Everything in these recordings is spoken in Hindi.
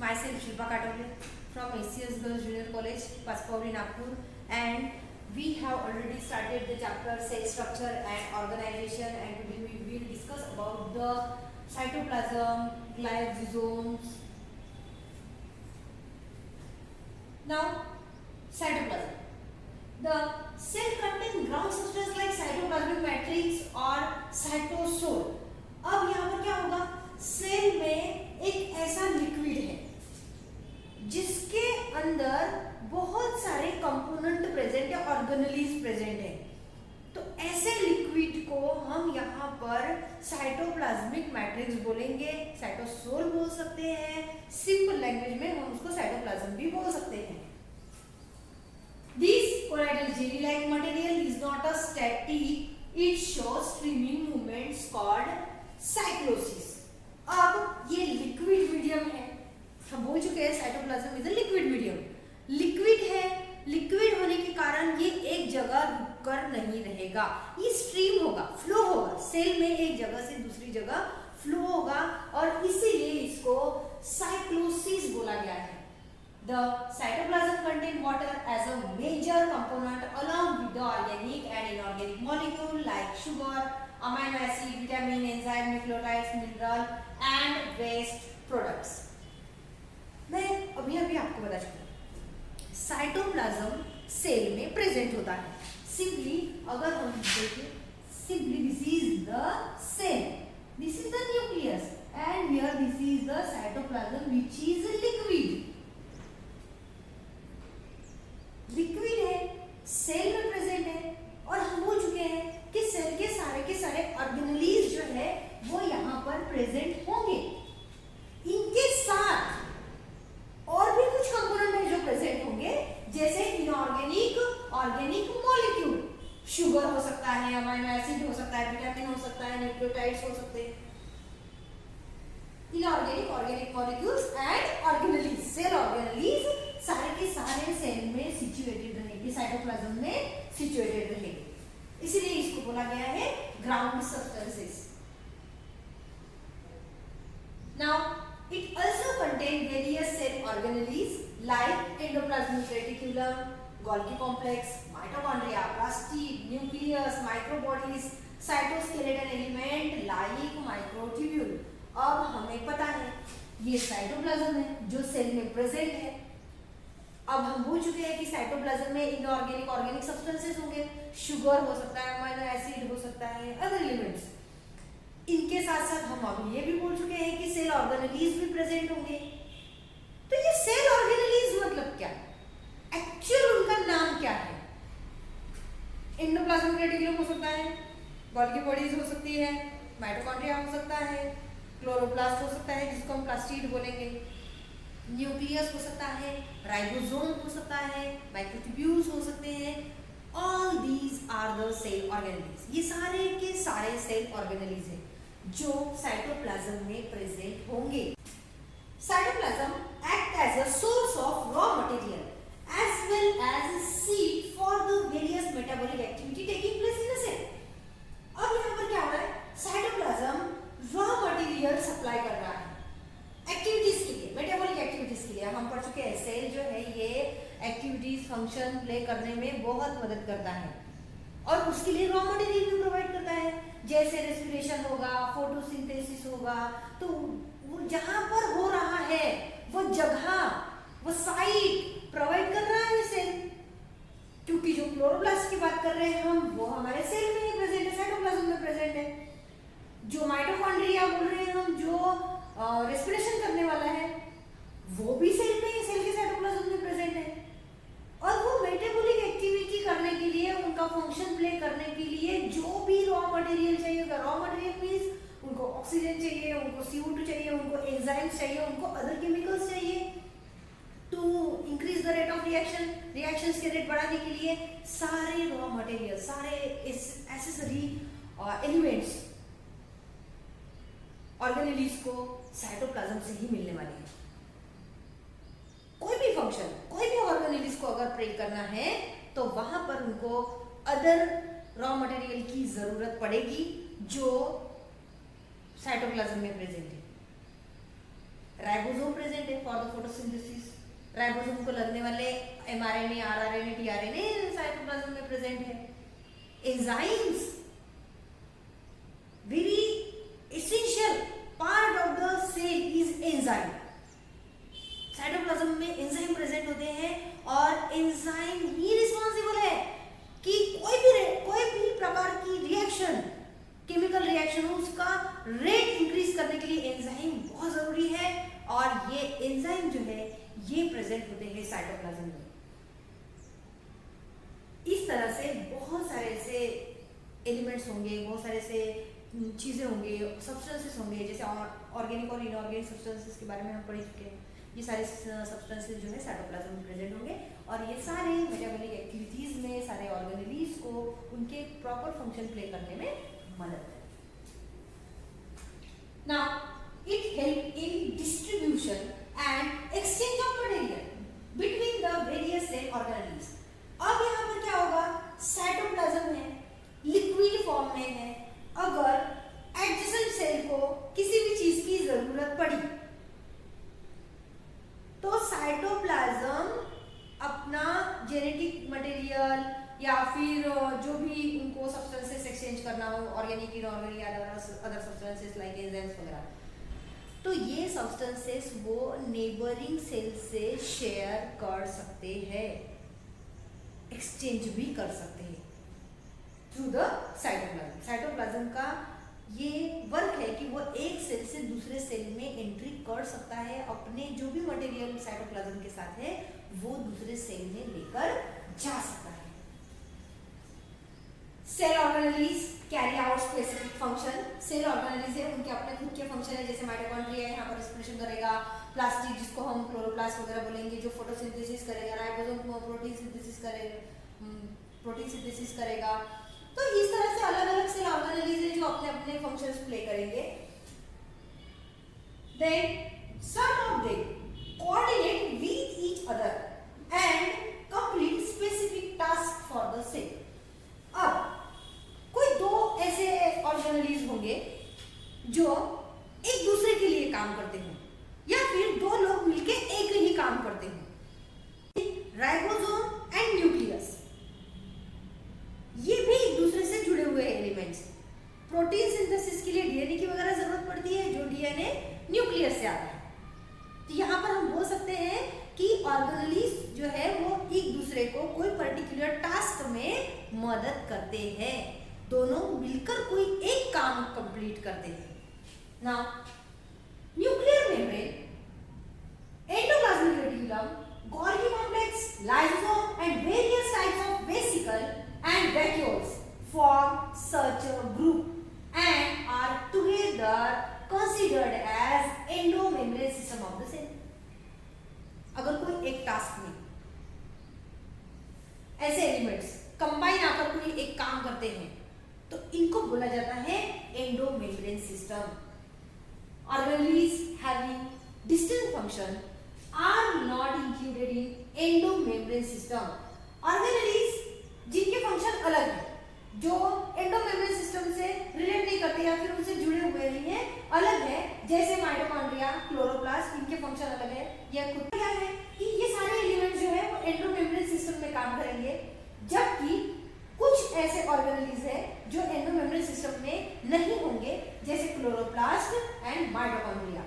myself Shilpa Katole from ACS Girls Junior College, Paspauri, Nagpur, and we have already started the chapter cell structure and organization, and today we will discuss about the cytoplasm, lysosomes. Now, cytoplasm. The cell contains ground substance like cytoplasmic matrix or cytosol. अब यहाँ पर क्या होगा, सेल में एक ऐसा लिक्विड है जिसके अंदर बहुत सारे कंपोनेंट प्रेजेंट है, ऑर्गेनेलीज प्रेजेंट है। तो ऐसे लिक्विड को हम यहाँ पर साइटोप्लाज्मिक मैट्रिक्स बोलेंगे, साइटोसोल बोल सकते हैं, सिंपल लैंग्वेज में हम उसको साइटोप्लाज्म भी बोल सकते हैं। This colloidal jelly-like material is not a static; it shows streaming movements called cyclosis. अब ये लिक्विड मीडियम है, हम बोल चुके हैं cytoplasm is a liquid medium. Liquid है, लिक्विड होने के कारण ये एक जगह रुककर नहीं रहेगा, ये स्ट्रीम होगा, फ्लो होगा, सेल में एक जगह से दूसरी जगह फ्लो होगा और इसीलिए इसको साइक्लोसिस बोला गया है। The cytoplasm contains water as a major component along with the organic and inorganic molecule like sugar, amino acid, vitamin, enzyme, nucleotides, mineral and waste products. मैं अभी आपको बता चुकी हूँ, साइटोप्लाज्म सेल में प्रेजेंट होता है। सिंपली अगर हम देखें, simply this is the cell, this is the nucleus and here this is the cytoplasm which is liquid. Liquid है, सेल में प्रेजेंट है और हम बोल चुके हैं कि सेल के सारे ऑर्गेनेलीज जो है वो यहाँ पर प्रेजेंट होंगे। इनके साथ और भी कुछ कंपोनेंट है जो प्रेजेंट होंगे, जैसे इनऑर्गेनिक, ऑर्गेनिक मॉलिक्यूल, शुगर हो सकता है, अमीनो एसिड हो सकता है, विटामिन हो सकता है, न्यूक्लियोटाइड्स हो सकते हैं। Inorganic, organic molecules and organelles, cell organelles सारे के सारे सेल में सिचुएटेड रहेंगे, साइटोप्लाज्म में सिचुएटेड रहेंगे, इसीलिए इसको बोला गया है ground substances. Now it also contain various cell organelles like endoplasmic reticulum, Golgi complex, mitochondria, plastid, nucleus, microbodies, cytoskeleton element like microtubule. अब हमें पता है ये साइटोप्लाज्म है जो सेल में प्रेजेंट है। अब हम भूल चुके हैं कि साइटोप्लाज्म में इनऑर्गेनिक, ऑर्गेनिक सब्सटेंसेस होंगे, शुगर हो सकता है, अमीनो एसिड हो सकता है, अदर एलिमेंट्स। इनके साथ साथ हम अभी ये भी बोल चुके हैं कि सेल ऑर्गेनेलीज भी प्रेजेंट होंगे। तो ये सेल ऑर्गेनेलीज मतलब क्या, एक्चुअल उनका नाम क्या है? एंडोप्लाज्मिक रेटिकुलम हो सकता है, गोल्गी बॉडीज हो सकती है, माइटोकॉन्ड्रिया हो सकता है, क्लोरोप्लास्ट हो सकता है जिसको हम प्लास्टिड बोलेंगे, न्यूक्लियस हो सकता है, राइबोसोम हो सकता है, माइक्रोट्यूब्यूल्स हो सकते हैं। All these are the cell organelles. ये सारे के सारे सेल ऑर्गेनेलीज हैं जो साइटोप्लाज्म में प्रेजेंट होंगे। Cytoplasm act as a source of raw material as well as seed for the various metabolic activity taking place in the cell. अब यहाँ पर क्या हो रहा है, साइटोप्लाज्म रॉ मटेरियल सप्लाई कर रहा है एक्टिविटीज के लिए, मेटाबॉलिक एक्टिविटीज के लिए। हम पढ़ चुके हैं सेल जो है ये एक्टिविटीज, फंक्शन प्ले करने में बहुत मदद करता है और उसके लिए रॉ मटेरियल भी प्रोवाइड करता है, जैसे रेस्पिरेशन होगा, फोटोसिंथेसिस होगा। तो वो जहां पर हो रहा है वो जगह, वो साइट प्रोवाइड कर रहा है सेल, क्योंकि जो क्लोरोप्लास्ट की बात कर रहे हैं हम, वो हमारे सेल में ही प्रेजेंट है, साइटोप्लाज्म में प्रेजेंट है। जो माइटोकॉन्ड्रिया बोल रहे हैं हम, जो रेस्पिरेशन करने वाला है, वो भी सेल में, सेल के साइटोप्लाज्म में प्रेजेंट है। और वो मेटाबॉलिक एक्टिविटी करने के लिए, उनका फंक्शन प्ले करने के लिए जो भी रॉ मटेरियल चाहिए, रॉ मटेरियल मींस उनको ऑक्सीजन चाहिए, उनको CO2 चाहिए, उनको एंजाइम्स चाहिए, उनको अदर केमिकल्स चाहिए to increase the rate of reaction, reactions के रेट बढ़ाने के लिए सारे रॉ मटेरियल, सारे एसेसरी एलिमेंट्स ऑर्गेनेलीज को साइटोप्लाज्म से ही मिलने वाले हैं। कोई भी फंक्शन, कोई भी ऑर्गेनेलीज को अगर प्ले करना है तो वहां पर उनको अदर रॉ मटेरियल की जरूरत पड़ेगी जो साइटोप्लाज्म में प्रेजेंट है। राइबोसोम प्रेजेंट है फॉर द राइबोसोम को लगने वाले mRNA, rRNA, tRNA साइटोप्लाज्म में प्रेजेंट है। Enzymes very essential part of the cell is enzyme. Cytoplasm में एंजाइम प्रेजेंट होते हैं और एंजाइम ही रिस्पॉन्सिबल है कि कोई भी प्रकार की रिएक्शन, केमिकल रिएक्शन हो, उसका रेट इंक्रीज करने के लिए एंजाइम बहुत जरूरी है। और ये एंजाइम जो है ये प्रेजेंट होते हैं साइटोप्लाज्म में। इस तरह से बहुत सारे ऐसे एलिमेंट्स होंगे, बहुत सारे ऐसे चीजें होंगे, सब्सटेंसेस होंगे, जैसे ऑर्गेनिक और इनऑर्गेनिक सब्सटेंसेस के बारे में हम पढ़ चुके हैं। ये सारे सब्सटेंसेस जो है साइटोप्लाज्म में प्रेजेंट होंगे और ये सारे मेटाबॉलिक एक्टिविटीज में, सारे ऑर्गेनेलीज को उनके प्रॉपर फंक्शन प्ले करने में मदद करें। Now it help in distribution and exchange of material between the various cell organelles. अब यहाँ पर क्या होगा, साइटोप्लाज्म है, लिक्विड फॉर्म में है। अगर एडजेसेंट सेल को किसी भी चीज की जरूरत पड़ी तो साइटोप्लाज्म अपना जेनेटिक मटेरियल या फिर जो भी उनको सब्सटेंसेस एक्सचेंज करना हो, ऑर्गेनिक, इनऑर्गेनिक या अदर सब्सटेंसेस लाइक एंजाइम्स वगैरह, तो ये सब्सटेंसेस वो नेबरिंग सेल से शेयर कर सकते हैं, एक्सचेंज भी कर सकते हैं थ्रू द साइटोप्लाज्म। साइटोप्लाज्म का ये वर्क है कि वो एक सेल से दूसरे सेल में एंट्री कर सकता है, अपने जो भी मटेरियल साइटोप्लाज्म के साथ है वो दूसरे सेल में लेकर जा सकता है। Cell organelles carry out specific function. Cell organelles है, उनके अपने खुद के फंक्शन है, जैसे माइटोकॉन्ड्रिया यहाँ पर रेस्पिरेशन करेगा, प्लास्टिक जिसको हम क्लोरोप्लास्ट वगैरह बोलेंगे जो फोटोसिंथेसिस करेगा, राइबोसोम प्रोटीन सिंथेसिस करेगा। तो इस तरह से अलग अलग सेल ऑर्गेनेलीज है जो अपने अपने फंक्शंस प्ले करेंगे। Then some of them coordinate with each other and complete specific task for the cell। अब कोई दो ऐसे ऑर्गेनेलीज होंगे जो एक दूसरे के लिए काम करते हैं या फिर दो लोग मिलके एक ही काम करते हैं। राइबोसोम एंड न्यूक्लियस ये भी एक दूसरे से जुड़े हुए एलिमेंट्स। प्रोटीन सिंथेसिस के लिए डीएनए की वगैरह जरूरत पड़ती है जो डीएनए न्यूक्लियस से आता है। तो यहाँ पर हम बोल सकते हैं कि ऑर्गेनेलीज जो है वो एक दूसरे को कोई पर्टिकुलर टास्क में मदद करते हैं, दोनों मिलकर कोई एक काम कंप्लीट करते हैं। Now nuclear membrane, endoplasmic reticulum, Golgi complex, lysosome and various types of vesicle and vacuoles form such a group and are together considered as endomembrane system of the cell। अगर कोई एक टास्क में ऐसे एलिमेंट्स कंबाइन आकर कोई एक काम करते हैं तो इनको बोला जाता है endomembrane system. Organelles having distinct function are not included in endomembrane system. Organelles जिनके फंक्शन अलग है, जो एंडोमेम्ब्रेन सिस्टम से रिलेट नहीं करते या फिर उनसे जुड़े हुए नहीं है, अलग है, जैसे माइटोकॉन्ड्रिया, क्लोरोप्लास्ट, इनके फंक्शन अलग है। यह खुद क्या है कि ये सारे एलिमेंट जो है वो एंडोमेम्ब्रेन सिस्टम में काम करेंगे, जबकि कुछ ऐसे ऑर्गेनेलीज है जो एंडोमेम्ब्रेन सिस्टम में नहीं होंगे, जैसे chloroplast and mitochondria,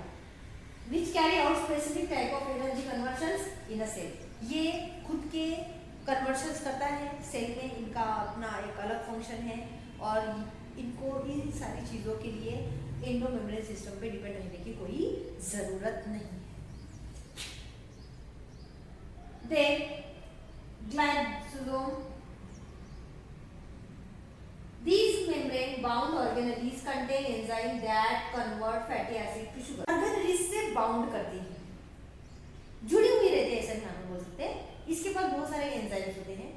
which carry out specific type of energy conversions in a cell। ये खुद के कन्वर्शंस करता है सेल में, इनका अपना एक अलग फंक्शन है और इनको इन सारी चीज़ों के लिए एंडोमेम्ब्रेन सिस्टम पे डिपेंड रहने की कोई ज़रूरत नहीं है। Then glycosome, these membrane bound organelles contain enzyme that convert fatty acid to sugar। Organelles से बाउंड करती है, जुड़ी हुई रहती है, ऐसा हम बोल सकते हैं। इसके पास बहुत सारे एंजाइम्स होते हैं।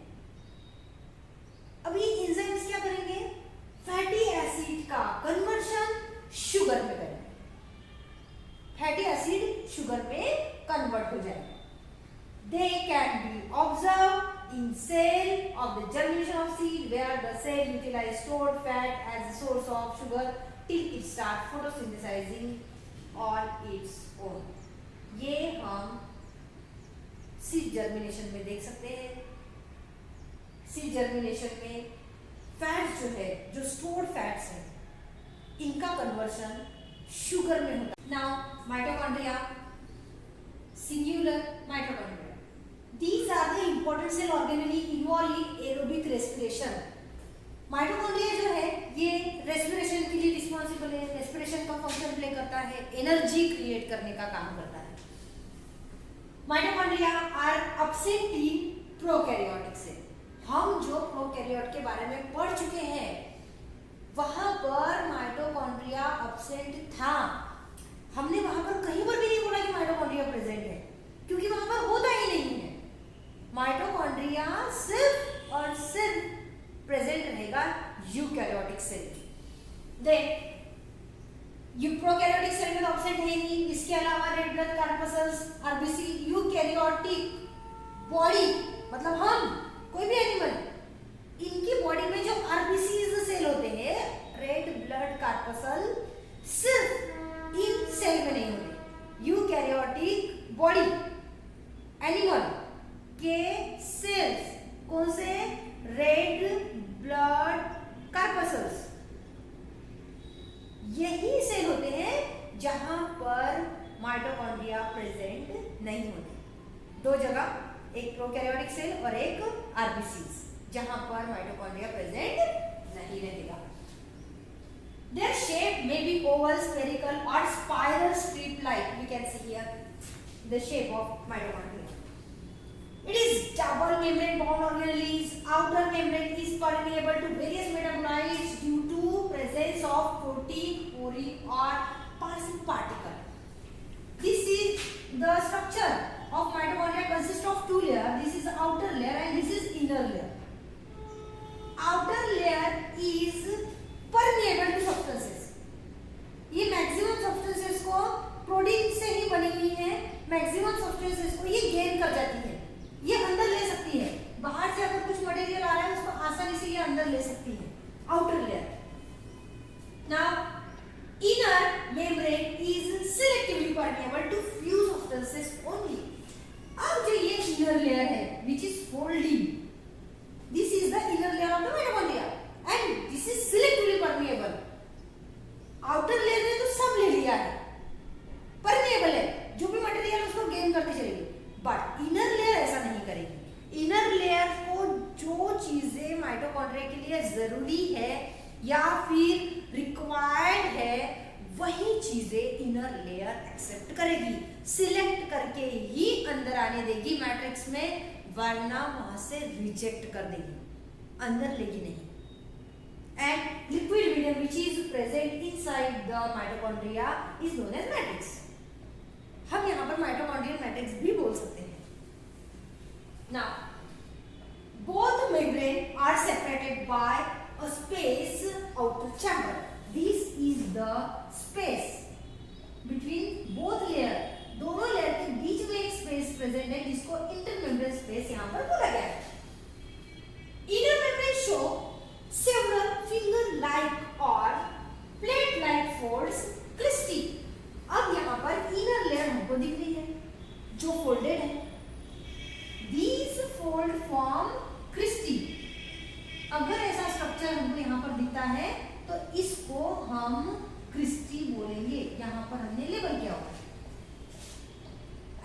अब ये एंजाइम्स क्या करेंगे, फैटी एसिड का कन्वर्शन शुगर में करेंगे, फैटी एसिड शुगर में कन्वर्ट हो जाएगा। They can be observe in cell of the germination of seed where the cell utilize stored fat as a source of sugar till it start photosynthesizing on its own. ये हम सीड जर्मिनेशन में देख सकते हैं, सीड जर्मिनेशन में फैट्स जो है, जो स्टोर्ड फैट्स है, इनका कन्वर्शन शुगर में होता है। Now mitochondria, singular mitochondria, these are the important cell organelle involved in aerobic respiration। Mitochondria जो है ये रेस्पिरेशन के लिए रिस्पॉन्सिबल है, रेस्पिरेशन का फंक्शन प्ले करता है, एनर्जी क्रिएट करने का काम करता है। Mitochondria are absent in prokaryotic cell. हम जो प्रोकैरियोट के बारे में पढ़ चुके हैं वहां पर माइटोकॉन्ड्रिया एब्सेंट था। हमने वहां पर कहीं पर भी नहीं बोला कि माइटोकॉन्ड्रिया प्रेजेंट है, क्योंकI वहां पर होता ही नहीं है। माइटोकॉन्ड्रिया सिर्फ और सिर्फ प्रेजेंट रहेगा eukaryotic cell. Then prokaryotic cell में ऑप्शन है नहीं। इसके अलावा red blood corpuscles, RBC, eukaryotic body मतलब हम कोई भी एनिमल, इनकी बॉडी में जो आरबीसी सेल होते हैं, रेड ब्लड कॉर्पस्कल, सिर्फ इन सेल में नहीं होते। यूकैरियोटिक बॉडी एनिमल के सेल्स कौन से? रेड ब्लड कॉर्पस्कल्स, यही सेल होते हैं जहां पर माइटोकॉन्ड्रिया प्रेजेंट नहीं होते। दो जगह, एक प्रोकैरियोटिक सेल और एक आरबीसीज, जहां पर माइटोकॉन्ड्रिया प्रेजेंट नहीं रहेगा। Their shape may be oval, spherical or spiral strip like we can see here the shape of mitochondria. It is double membrane bound organelles. Outer membrane is permeable to various metabolites due to presence of protein, purine or passing particle. This is the structure of mitochondria consists of two layers. This is the outer layer and this is inner layer. Outer layer is permeable to substances. ये मैक्सिमम सब्सटेंसेस को प्रोटीन से ही बनी हुई है, मैक्सिमम सब्सटेंसेस को ये गेन कर जाती है, ये अंदर ले सकती है। बाहर से अगर कुछ मटेरियल आ रहा है उसको आसानी से ये अंदर ले सकती है। Outer layer. Now inner membrane is selectively permeable to few substances only. अब जो ये इनर लेयर है which is folding, this is the inner layer of the mitochondria and this is selectively permeable. Outer layer ने तो सब ले लिया है, परमेएबल है, जो भी मटेरियल उसको गेन करती चलेगी, बट इनर लेयर ऐसा नहीं करेगी। इनर लेयर को जो चीजें माइटोकॉन्ड्रिया के लिए जरूरी है या फिर रिक्वायर्ड है वही चीजें इनर लेयर एक्सेप्ट करेगी, सिलेक्ट करके ही अंदर आने देगी मैट्रिक्स में, वरना वहां से रिजेक्ट कर देगी, अंदर लेगी नहीं। And liquid medium which is present inside the mitochondria is known as matrix. हम यहाँ पर mitochondrial matrix भी बोल सकते हैं। Now, both membrane are separated by a space outer chamber. This is the space between both layer. दोनों लेयर के बीच में एक स्पेस प्रेजेंट है जिसको इंटरमेम्ब्रेन स्पेस यहाँ पर बोला गया है। Inner membrane show several finger-like or plate-like folds, cristae. अब यहाँ पर inner layer हमको दिख रही है जो folded है। These fold form cristae. अगर ऐसा स्ट्रक्चर हमको यहाँ पर दिखता है तो इसको हम क्रिस्टी बोलेंगे। यहाँ पर हमने लेबल किया होगा।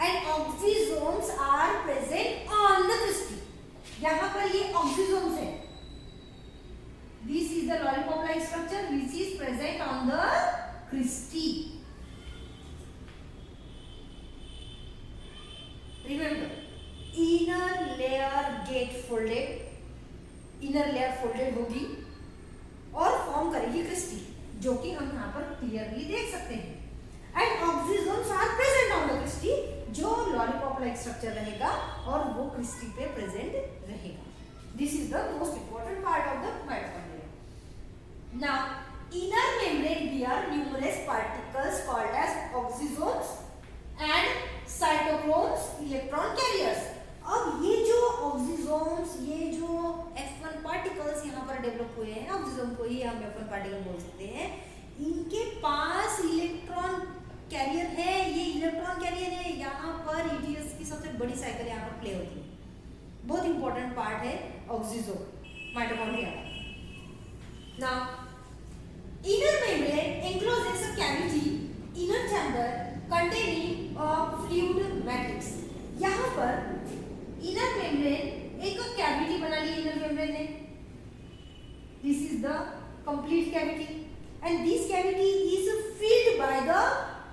And oxysomes are present on the cristae. यहाँ पर ये oxysomes है। This is the lollipop-like structure which is present on the cristae. Remember, inner layer get folded, inner layer folded होगी और फॉर्म करेगी क्रिस्टी, जो कि हम यहाँ पर क्लियरली देख सकते हैं। And oxysomes are present on the cristae, जो lollipop-like structure रहेगा और वो क्रिस्टी पे प्रेजेंट रहेगा। This is the most important part of the mitochondria. Now, inner membrane bear numerous particles called as oxysomes and cytochromes, electron carriers. अब ये जो oxysomes, ये जो F1 particles यहाँ पर डेवलप हुए हैं, oxysome को ही हम F1 पार्टिकल बोल सकते हैं, इनके पास इलेक्ट्रॉन कैरियर है। ये इलेक्ट्रॉन कैरियर है। यहाँ पर ETS की सबसे सबसे बड़ी साइकिल यहाँ पर प्ले होती है। बहुत इंपॉर्टेंट पार्ट है ऑक्सीजोम माइटोकॉन्ड्रिया का। Now inner membrane encloses a cavity inner chamber containing a fluid matrix. यहाँ पर इनर मेम्ब्रेन एक कैविटी बना ली इनर मेम्ब्रेन ने। This is the complete cavity and this cavity is filled by the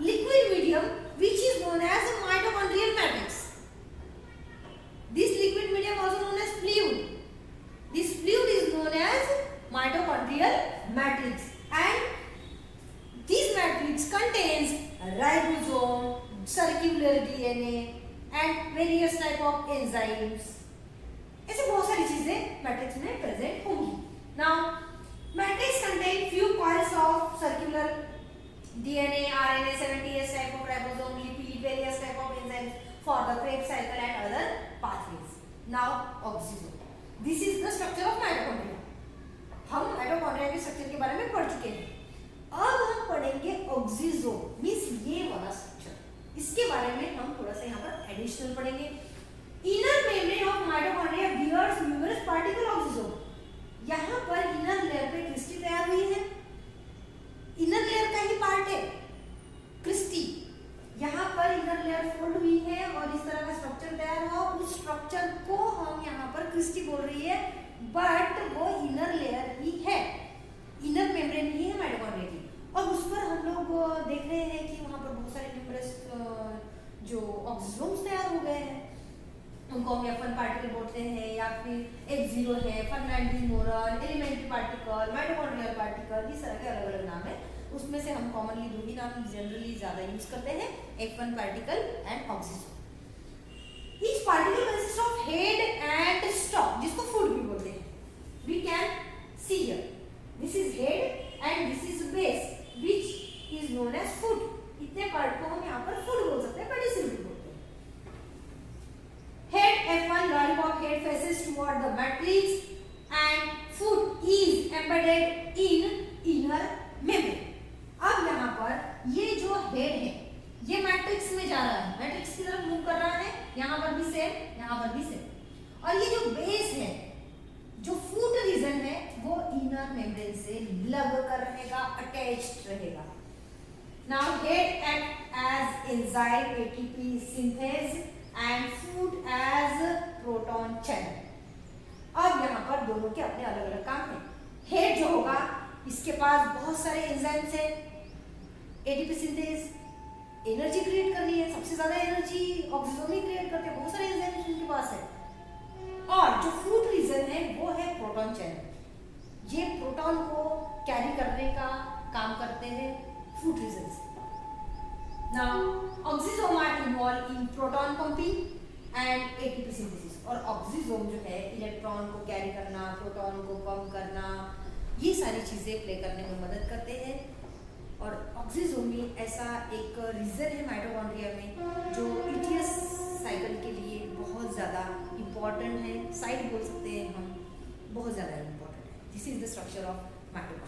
liquid medium which is known as a mitochondrial matrix. This liquid medium also known as fluid. This fluid is known as mitochondrial matrix, and this matrix contains ribosome, circular DNA and various type of enzymes. ऐसे बहुत सारी चीजें मैट्रिक्स में प्रेजेंट होंगी। Now matrix contain few coils of circular DNA, RNA, 70S type of ribosome, lipid, various type of enzymes for the Krebs cycle and other pathways. Now oxysome. This is the structure of mitochondria. हम माइटोकॉन्ड्रिया के स्ट्रक्चर के बारे में पढ़ चुके हैं। अब हम पढ़ेंगे ऑक्सीजोम, मींस ये वाला स्ट्रक्चर। इसके बारे में हम थोड़ा सा यहाँ पर एडिशनल पढ़ेंगे। Inner membrane of mitochondria bears numerous particle oxysome. यहाँ पर इनर लेयर पे क्रिस्टी तैयार हुई है। इनर लेयर का ही पार्ट है क्रिस्टी। यहाँ पर इनर लेयर फोल्ड हुई है और इस तरह का स्ट्रक्चर तैयार हुआ। उस स्ट्रक्चर को हम यहाँ पर क्रिस्टी बोल रही है, बट वो इनर लेयर ही है, इनर मेम्ब्रेन ही है माइटोकॉन्ड्रिया की। और उस पर हम लोग देख रहे हैं कि वहाँ पर बहुत सारे न्यूमरस जो ऑक्सीजोम्स तैयार हो गए हैं। उनको हम F1 पार्टिकल बोलते हैं या फिर F0 है, Fernandez Moran, elementary particle, mitochondrial particle, इस तरह के अलग अलग नाम है। उसमें से हम कॉमनली दो ही नाम जनरली ज्यादा यूज करते हैं, F1 particle and oxysome. Each particle consist of head and stalk, जिसको फूड भी बोलते हैं। We can see here this is head and this is base which is known as food. इतने पार्ट को हम यहाँ पर फूड बोल सकते हैं, मेडिसिन भी बोलते हैं। Head F1 lollipop head faces toward the matrix and food is embedded in inner membrane. अब यहाँ पर ये जो हेड है ये मैट्रिक्स में जा रहा है, मैट्रिक्स की तरफ मूव कर रहा है। यहाँ पर भी सेम, यहाँ पर भी सेम। और ये जो बेस है, जो फूड रीजन है, वो इनर मेम्ब्रेन से लग कर रहेगा, अटैच्ड रहेगा। Now head act as enzyme ATP synthase and food as proton channel. अब यहाँ पर दोनों के अपने अलग अलग काम हैं। हेड जो होगा इसके पास बहुत सारे एंजाइम्स हैं, एटीपी सिंथेज, एनर्जी क्रिएट करनी है। सबसे ज्यादा एनर्जी ऑक्सीजोम ही क्रिएट करते हैं, बहुत सारे एंजाइम्स उनके पास है। और जो फूड रीजन है वो है प्रोटॉन चैनल। ये प्रोटॉन को कैरी करने का काम करते हैं फूड रीजन से। Now, oxysome are involved in proton pumping and ATP synthesis. और ऑक्सीजोम जो है इलेक्ट्रॉन को कैरी करना, प्रोटॉन को पंप करना, ये सारी चीजें प्ले करने में मदद करते हैं। और ऑक्सीजोम में ऐसा एक रीजन है माइटोकॉन्ड्रिया में जो ETS साइकिल के लिए बहुत ज़्यादा इम्पॉर्टेंट है, साइड बोल सकते हैं हम, बहुत ज़्यादा इम्पॉर्टेंट है। This is the structure of mitochondria.